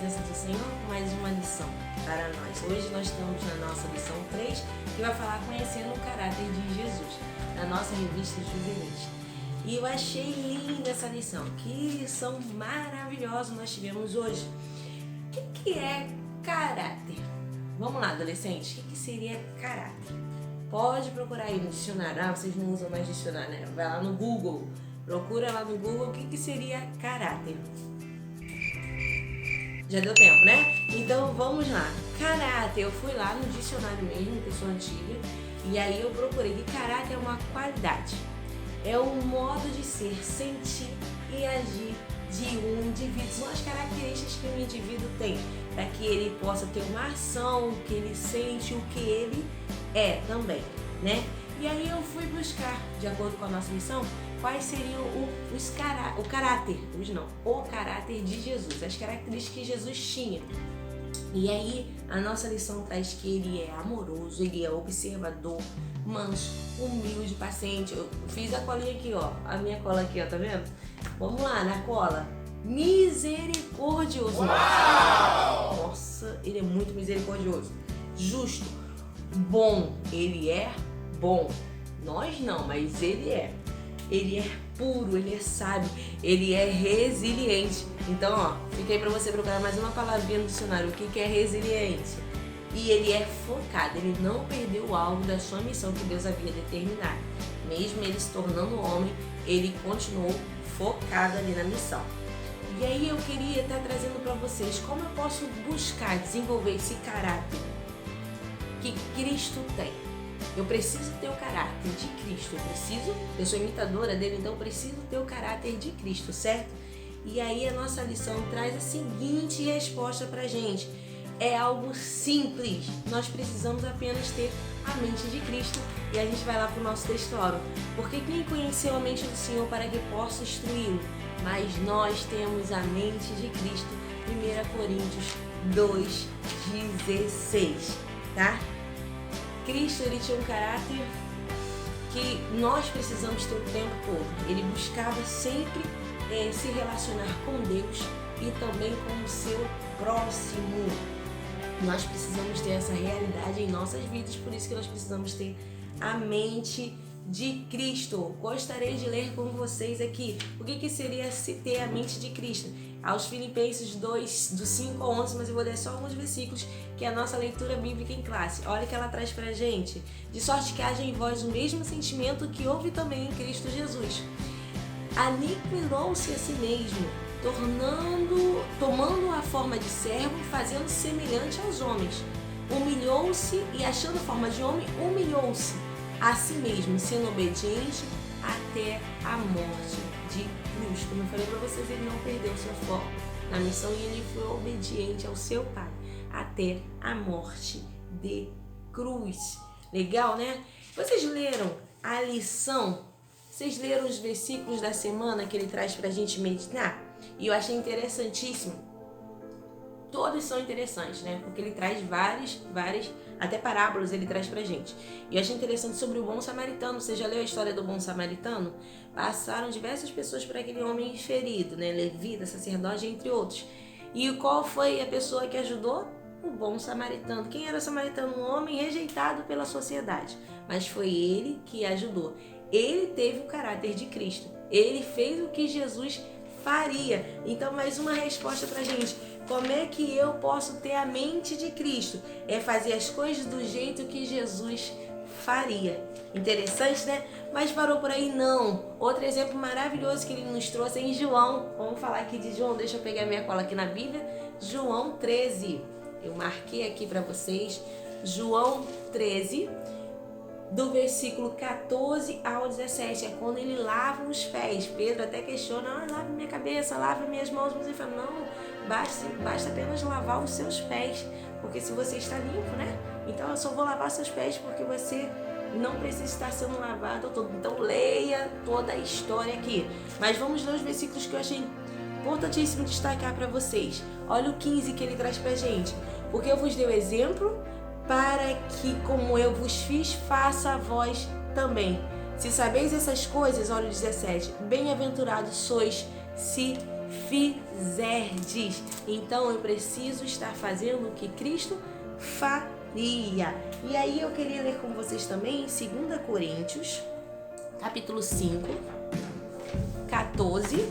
presença do Senhor com mais uma lição para nós. Hoje nós estamos na nossa lição 3, que vai falar conhecendo o caráter de Jesus, na nossa revista Juvenil. E eu achei linda essa lição. Que lição maravilhosa nós tivemos hoje. O que é caráter? Vamos lá, adolescentes. O que seria caráter? Pode procurar aí no dicionário. Ah, vocês não usam mais dicionário, né? Vai lá no Google. Procura lá no Google o que seria caráter. Já deu tempo, né? Então vamos lá. Caráter, eu fui lá no dicionário mesmo, que eu sou antiga, e aí eu procurei que caráter é uma qualidade. É um modo de ser, sentir e agir de um indivíduo. São as características que um indivíduo tem, para que ele possa ter uma ação, o que ele sente, o que ele é também, né? E aí eu fui buscar, de acordo com a nossa lição, quais seriam o caráter de Jesus, as características que Jesus tinha. E aí a nossa lição traz que ele é amoroso, ele é observador, manso, humilde, paciente. Eu fiz a colinha aqui, ó, a minha cola aqui, ó, tá vendo? Vamos lá, na cola. Misericordioso. Nossa, ele é muito misericordioso. Justo, bom, ele é bom. Nós não, mas ele é. Ele é puro, ele é sábio, ele é resiliente. Então, ó, fiquei para você procurar mais uma palavrinha no dicionário. O que é resiliência? E ele é focado, ele não perdeu o alvo da sua missão que Deus havia determinado. Mesmo ele se tornando homem, ele continuou focado ali na missão. E aí eu queria estar trazendo para vocês como eu posso buscar desenvolver esse caráter que Cristo tem. Eu preciso ter o caráter de Cristo, eu sou imitadora dele, então eu preciso ter o caráter de Cristo, certo? E aí a nossa lição traz a seguinte resposta pra gente. É algo simples, nós precisamos apenas ter a mente de Cristo. E a gente vai lá pro nosso textório. Porque quem conheceu a mente do Senhor para que possa instruí-lo? Mas nós temos a mente de Cristo, 1 Coríntios 2,16, tá? Cristo, ele tinha um caráter que nós precisamos ter o tempo todo. Ele buscava sempre se relacionar com Deus e também com o seu próximo. Nós precisamos ter essa realidade em nossas vidas, por isso que nós precisamos ter a mente de Cristo. Gostaria de ler com vocês aqui o que seria se ter a mente de Cristo. Aos Filipenses 2, do 5 ao 11, mas eu vou ler só alguns versículos, que é a nossa leitura bíblica em classe. Olha o que ela traz pra gente. De sorte que haja em vós o mesmo sentimento que houve também em Cristo Jesus. Aniquilou-se a si mesmo, tomando a forma de servo, fazendo semelhante aos homens. Humilhou-se e, achando forma de homem, humilhou-se a si mesmo, sendo obediente até a morte de cruz. Como eu falei para vocês, ele não perdeu seu foco na missão e ele foi obediente ao seu Pai até a morte de cruz. Legal, né? Vocês leram a lição? Vocês leram os versículos da semana que ele traz pra gente meditar? E eu achei interessantíssimo. Todos são interessantes, né? Porque ele traz várias, até parábolas ele traz pra gente. E eu achei interessante sobre o bom samaritano. Você já leu a história do bom samaritano? Passaram diversas pessoas para aquele homem ferido, né? Levita, sacerdote, entre outros. E qual foi a pessoa que ajudou? O bom samaritano. Quem era o samaritano? Um homem rejeitado pela sociedade. Mas foi ele que ajudou. Ele teve o caráter de Cristo. Ele fez o que Jesus faria. Então, mais uma resposta pra gente. Como é que eu posso ter a mente de Cristo? É fazer as coisas do jeito que Jesus faria. Interessante, né? Mas parou por aí? Não. Outro exemplo maravilhoso que ele nos trouxe é em João. Vamos falar aqui de João. Deixa eu pegar minha cola aqui na Bíblia. João 13. Eu marquei aqui pra vocês. João 13. Do versículo 14 ao 17, é quando ele lava os pés. Pedro até questiona, lava minha cabeça, lava minhas mãos, mas ele fala, não, basta apenas lavar os seus pés, porque se você está limpo, né? Então eu só vou lavar seus pés porque você não precisa estar sendo lavado todo. Então leia toda a história aqui. Mas vamos ler os versículos que eu achei importantíssimo destacar para vocês. Olha o 15 que ele traz pra gente. Porque eu vos dei o exemplo para que, como eu vos fiz, faça a vós também. Se sabeis essas coisas, olha o 17, bem-aventurados sois se fizerdes. Então eu preciso estar fazendo o que Cristo faria. E aí eu queria ler com vocês também em 2 Coríntios, capítulo 5, 14.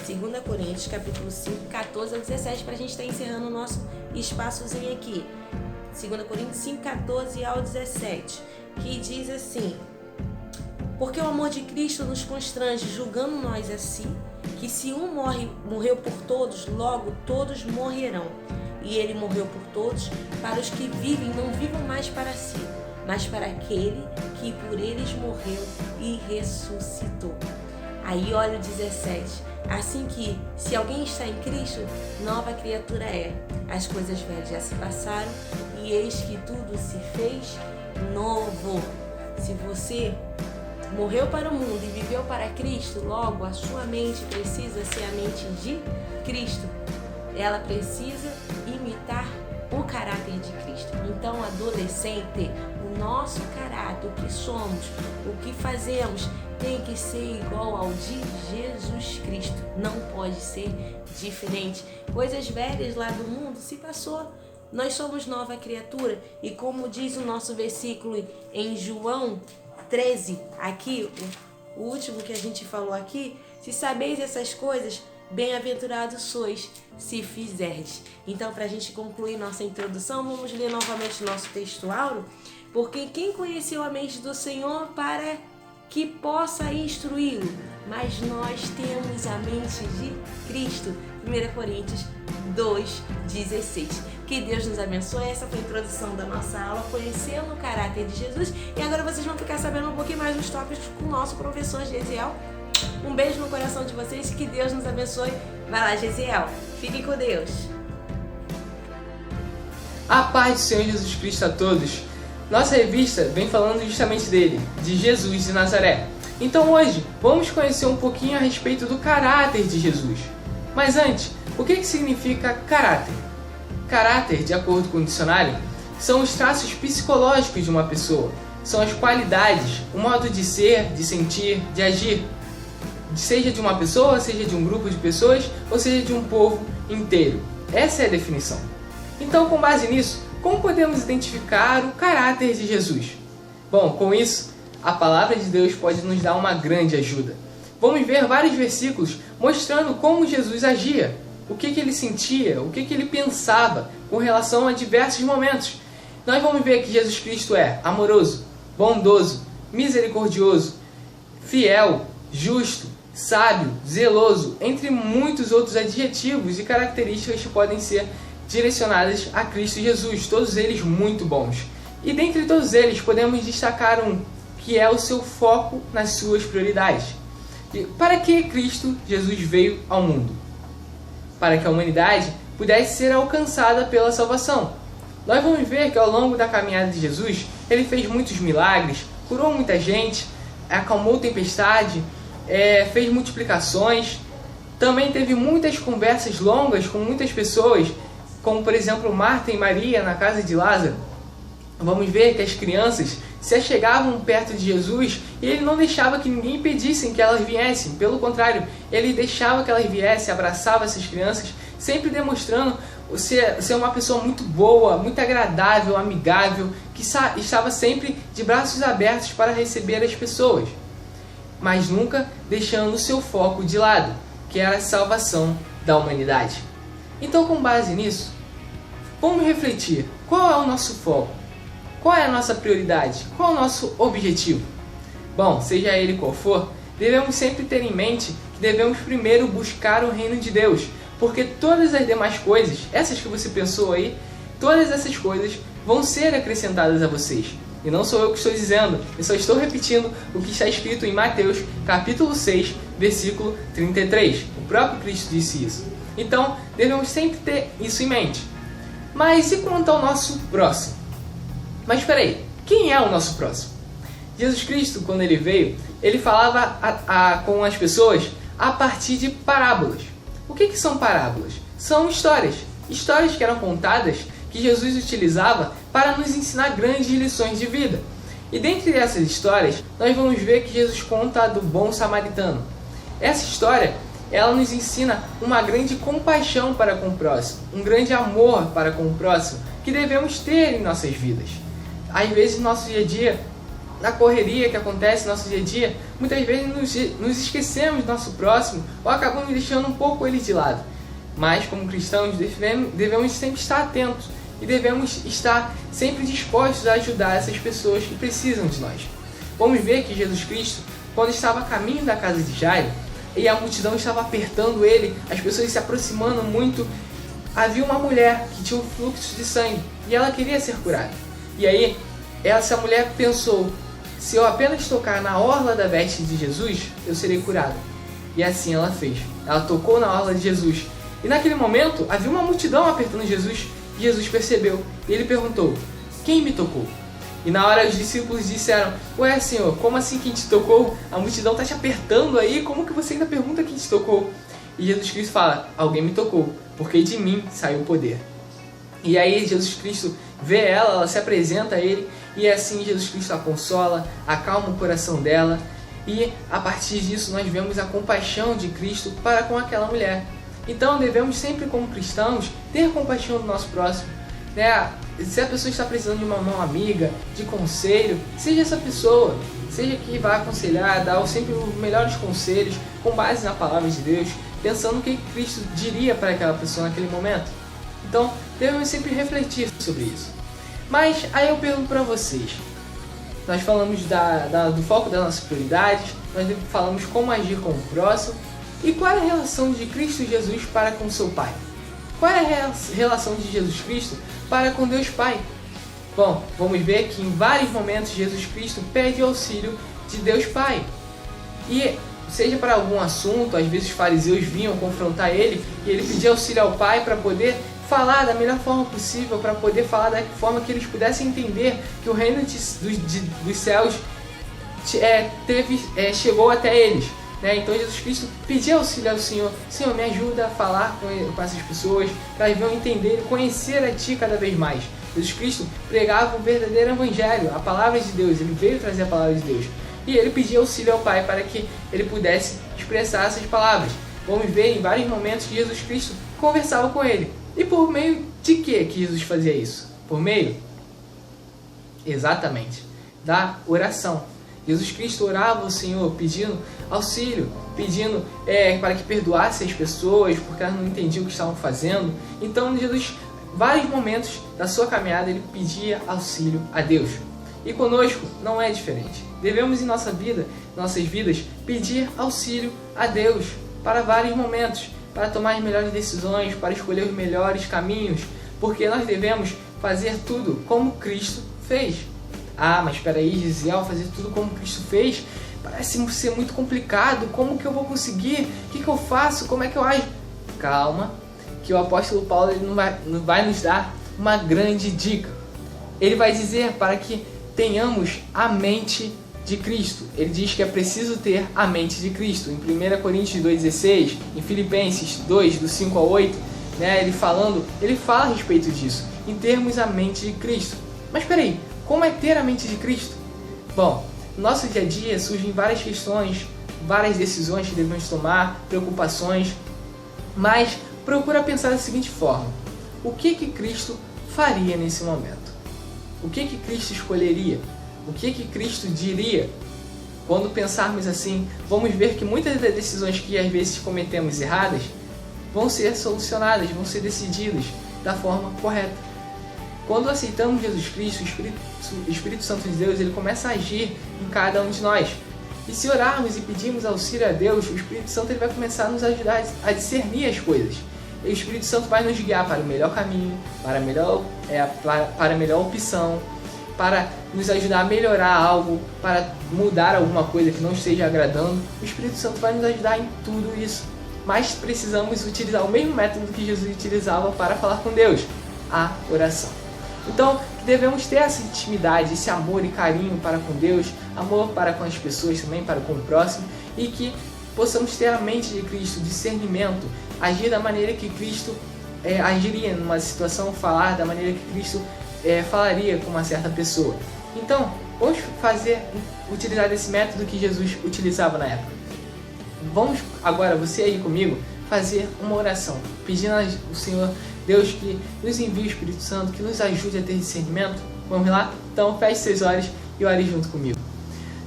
2 Coríntios, capítulo 5, 14 ao 17, para a gente estar encerrando o nosso espaçozinho aqui. 2 Coríntios 5, 14 ao 17, que diz assim: porque o amor de Cristo nos constrange, julgando nós assim, que se um morreu por todos, logo todos morrerão. E ele morreu por todos, para os que vivem, não vivam mais para si, mas para aquele que por eles morreu e ressuscitou. Aí olha o 17. Assim que, se alguém está em Cristo, nova criatura é. As coisas velhas já se passaram e eis que tudo se fez novo. Se você morreu para o mundo e viveu para Cristo, logo a sua mente precisa ser a mente de Cristo. Ela precisa imitar o caráter de Cristo. Então, adolescente, o nosso caráter, o que somos, o que fazemos, tem que ser igual ao de Jesus Cristo. Não pode ser diferente. Coisas velhas lá do mundo se passou. Nós somos nova criatura. E como diz o nosso versículo em João 13, aqui, o último que a gente falou aqui, se sabeis essas coisas, bem-aventurados sois se fizerdes. Então, para a gente concluir nossa introdução, vamos ler novamente nosso texto áureo, porque quem conheceu a mente do Senhor para que possa instruí-lo? Mas nós temos a mente de Cristo. 1 Coríntios 2,16. Que Deus nos abençoe. Essa foi a introdução da nossa aula, conhecendo o caráter de Jesus. E agora vocês vão ficar sabendo um pouquinho mais dos tópicos com o nosso professor Gesiel. Um beijo no coração de vocês, que Deus nos abençoe. Vai lá, Gesiel. Fiquem com Deus. A paz do Senhor Jesus Cristo a todos. Nossa revista vem falando justamente dele, de Jesus de Nazaré. Então hoje vamos conhecer um pouquinho a respeito do caráter de Jesus. Mas antes, o que significa caráter? Caráter, de acordo com o dicionário, são os traços psicológicos de uma pessoa. São as qualidades, o modo de ser, de sentir, de agir. Seja de uma pessoa, seja de um grupo de pessoas, ou seja de um povo inteiro. Essa é a definição. Então, com base nisso, como podemos identificar o caráter de Jesus? Bom, com isso, a palavra de Deus pode nos dar uma grande ajuda. Vamos ver vários versículos mostrando como Jesus agia, o que ele sentia, o que ele pensava com relação a diversos momentos. Nós vamos ver que Jesus Cristo é amoroso, bondoso, misericordioso, fiel, justo, sábio, zeloso, entre muitos outros adjetivos e características que podem ser direcionadas a Cristo Jesus, todos eles muito bons. E dentre todos eles podemos destacar um, que é o seu foco nas suas prioridades. E para que Cristo Jesus veio ao mundo? Para que a humanidade pudesse ser alcançada pela salvação. Nós vamos ver que ao longo da caminhada de Jesus, ele fez muitos milagres, curou muita gente, acalmou tempestade, fez multiplicações, também teve muitas conversas longas com muitas pessoas, como por exemplo Marta e Maria na casa de Lázaro. Vamos ver que as crianças se achegavam perto de Jesus e ele não deixava que ninguém impedisse que elas viessem. Pelo contrário, ele deixava que elas viessem, abraçava essas crianças, sempre demonstrando ser uma pessoa muito boa, muito agradável, amigável, que estava sempre de braços abertos para receber as pessoas, mas nunca deixando o seu foco de lado, que era a salvação da humanidade. Então, com base nisso, vamos refletir. Qual é o nosso foco? Qual é a nossa prioridade? Qual é o nosso objetivo? Bom, seja ele qual for, devemos sempre ter em mente que devemos primeiro buscar o reino de Deus, porque todas as demais coisas, essas que você pensou aí, todas essas coisas vão ser acrescentadas a vocês. E não sou eu que estou dizendo, eu só estou repetindo o que está escrito em Mateus, capítulo 6, versículo 33. O próprio Cristo disse isso. Então, devemos sempre ter isso em mente. Mas e quanto ao nosso próximo? Mas espera aí, quem é o nosso próximo? Jesus Cristo, quando ele veio, ele falava com as pessoas a partir de parábolas. O que são parábolas? São histórias que eram contadas, que Jesus utilizava para nos ensinar grandes lições de vida. E dentre essas histórias, nós vamos ver que Jesus conta a do bom samaritano. Essa história ela nos ensina uma grande compaixão para com o próximo, um grande amor para com o próximo que devemos ter em nossas vidas. Às vezes, no nosso dia a dia, na correria que acontece no nosso dia a dia, muitas vezes nos esquecemos do nosso próximo ou acabamos deixando um pouco ele de lado. Mas, como cristãos, devemos sempre estar atentos e devemos estar sempre dispostos a ajudar essas pessoas que precisam de nós. Vamos ver que Jesus Cristo, quando estava a caminho da casa de Jairo, e a multidão estava apertando ele, as pessoas se aproximando muito, havia uma mulher que tinha um fluxo de sangue e ela queria ser curada. E aí, essa mulher pensou, se eu apenas tocar na orla da veste de Jesus, eu serei curada. E assim ela fez. Ela tocou na orla de Jesus. E naquele momento, havia uma multidão apertando Jesus. E Jesus percebeu. E ele perguntou, quem me tocou? E na hora os discípulos disseram, ué Senhor, como assim quem te tocou? A multidão está te apertando aí, como que você ainda pergunta quem te tocou? E Jesus Cristo fala, alguém me tocou, porque de mim saiu o poder. E aí Jesus Cristo vê ela se apresenta a ele, e assim Jesus Cristo a consola, acalma o coração dela, e a partir disso nós vemos a compaixão de Cristo para com aquela mulher. Então devemos sempre, como cristãos, ter compaixão do nosso próximo, né? Se a pessoa está precisando de uma mão amiga, de conselho, seja essa pessoa, seja que vá aconselhar, dar sempre os melhores conselhos, com base na palavra de Deus, pensando o que Cristo diria para aquela pessoa naquele momento. Então, devemos sempre refletir sobre isso. Mas aí eu pergunto para vocês, nós falamos do foco das nossas prioridades, nós falamos como agir com o próximo, e qual é a relação de Cristo Jesus para com seu Pai? Qual é a relação de Jesus Cristo para com Deus Pai? Bom, vamos ver que em vários momentos Jesus Cristo pede auxílio de Deus Pai. E seja para algum assunto, às vezes os fariseus vinham confrontar ele e ele pedia auxílio ao Pai para poder falar da melhor forma possível, para poder falar da forma que eles pudessem entender que o reino dos céus chegou até eles. Então Jesus Cristo pedia auxílio ao Senhor, Senhor, me ajuda a falar com essas pessoas, para elas venham entender e conhecer a Ti cada vez mais. Jesus Cristo pregava o verdadeiro evangelho, a palavra de Deus, ele veio trazer a palavra de Deus. E ele pedia auxílio ao Pai para que ele pudesse expressar essas palavras. Vamos ver em vários momentos que Jesus Cristo conversava com ele. E por meio de que Jesus fazia isso? Por meio, exatamente, da oração. Jesus Cristo orava ao Senhor pedindo auxílio, pedindo para que perdoasse as pessoas, porque elas não entendiam o que estavam fazendo. Então Jesus, vários momentos da sua caminhada, ele pedia auxílio a Deus. E conosco não é diferente. Devemos em nossas vidas, pedir auxílio a Deus para vários momentos, para tomar as melhores decisões, para escolher os melhores caminhos, porque nós devemos fazer tudo como Cristo fez. Ah, mas espera aí, Gisele, fazer tudo como Cristo fez parece ser muito complicado. Como que eu vou conseguir? O que eu faço? Como é que eu ajo? Calma, que o apóstolo Paulo ele não vai nos dar uma grande dica. Ele vai dizer para que tenhamos a mente de Cristo. Ele diz que é preciso ter a mente de Cristo. Em 1 Coríntios 2,16, em Filipenses 2, do 5 ao 8, ele fala a respeito disso, em termos a mente de Cristo. Mas espera aí, como é ter a mente de Cristo? Bom, no nosso dia a dia surgem várias questões, várias decisões que devemos tomar, preocupações, mas procura pensar da seguinte forma: o que Cristo faria nesse momento? O que Cristo escolheria? O que Cristo diria? Quando pensarmos assim, vamos ver que muitas das decisões que às vezes cometemos erradas vão ser solucionadas, vão ser decididas da forma correta. Quando aceitamos Jesus Cristo, o Espírito Santo de Deus, ele começa a agir em cada um de nós. E se orarmos e pedirmos auxílio a Deus, o Espírito Santo ele vai começar a nos ajudar a discernir as coisas. E o Espírito Santo vai nos guiar para o melhor caminho, para a melhor opção, para nos ajudar a melhorar algo, para mudar alguma coisa que não esteja agradando. O Espírito Santo vai nos ajudar em tudo isso. Mas precisamos utilizar o mesmo método que Jesus utilizava para falar com Deus, a oração. Então, devemos ter essa intimidade, esse amor e carinho para com Deus, amor para com as pessoas também, para com o próximo, e que possamos ter a mente de Cristo, discernimento, agir da maneira que Cristo agiria numa situação, falar da maneira que Cristo falaria com uma certa pessoa. Então, vamos utilizar esse método que Jesus utilizava na época. vamos agora, você aí comigo, fazer uma oração, pedindo ao Senhor Deus que nos envie o Espírito Santo, que nos ajude a ter discernimento. Vamos lá? Então feche seus olhos e ore junto comigo.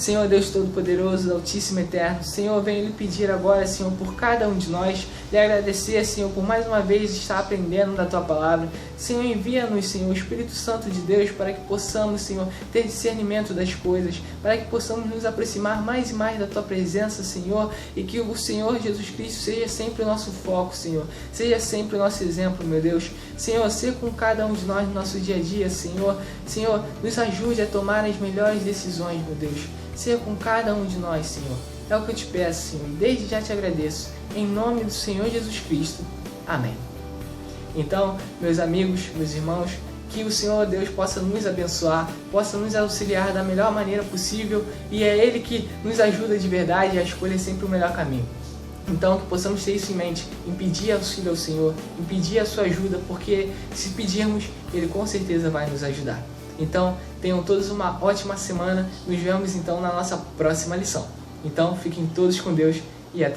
Senhor Deus Todo-Poderoso, Altíssimo e Eterno, Senhor, venho lhe pedir agora, Senhor, por cada um de nós, lhe agradecer, Senhor, por mais uma vez estar aprendendo da Tua Palavra. Senhor, envia-nos, Senhor, o Espírito Santo de Deus, para que possamos, Senhor, ter discernimento das coisas, para que possamos nos aproximar mais e mais da Tua presença, Senhor, e que o Senhor Jesus Cristo seja sempre o nosso foco, Senhor, seja sempre o nosso exemplo, meu Deus. Senhor, seja com cada um de nós no nosso dia a dia, Senhor. Senhor, nos ajude a tomar as melhores decisões, meu Deus. Seja com cada um de nós, Senhor. É o que eu te peço, Senhor. Desde já te agradeço. Em nome do Senhor Jesus Cristo. Amém. Então, meus amigos, meus irmãos, que o Senhor Deus possa nos abençoar, possa nos auxiliar da melhor maneira possível, e é Ele que nos ajuda de verdade a escolher sempre o melhor caminho. Então, que possamos ter isso em mente, em pedir auxílio ao Senhor, em pedir a sua ajuda, porque se pedirmos, Ele com certeza vai nos ajudar. Então, tenham todos uma ótima semana. Nos vemos então na nossa próxima lição. Então, fiquem todos com Deus